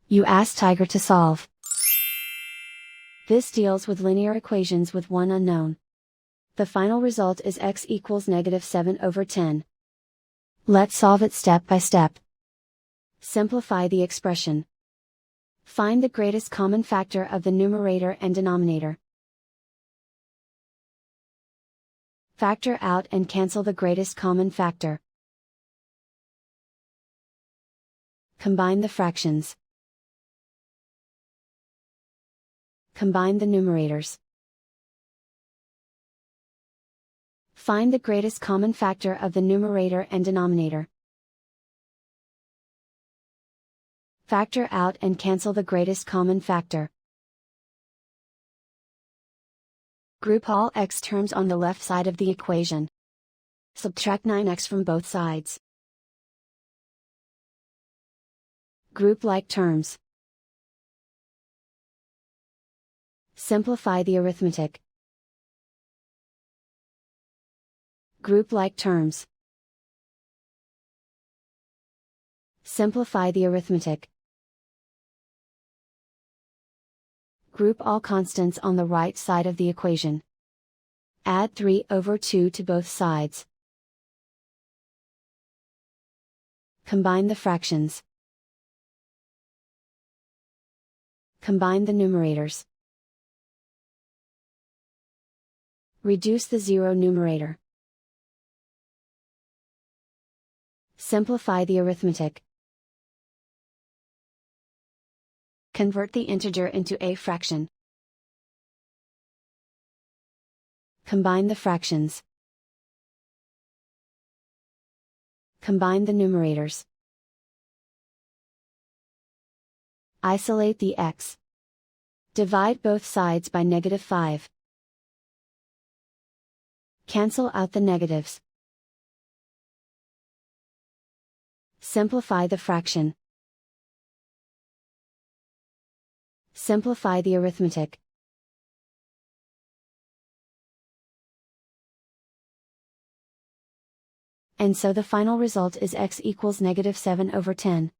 You ask Tiger to solve. This deals with linear equations with one unknown. The final result is x equals -7/10. Let's solve it step by step. Simplify the expression. Find the greatest common factor of the numerator and denominator. Factor out and cancel the greatest common factor. Combine the fractions. Combine the numerators. Find the greatest common factor of the numerator and denominator. Factor out and cancel the greatest common factor. Group all x terms on the left side of the equation. Subtract 9x from both sides. Group like terms. Simplify the arithmetic. Group like terms. Simplify the arithmetic. Group all constants on the right side of the equation. Add 3/2 to both sides. Combine the fractions. Combine the numerators. Reduce the zero numerator. Simplify the arithmetic. Convert the integer into a fraction. Combine the fractions. Combine the numerators. Isolate the x. Divide both sides by -5. Cancel out the negatives. Simplify the fraction. Simplify the arithmetic. And so the final result is x equals -7/10.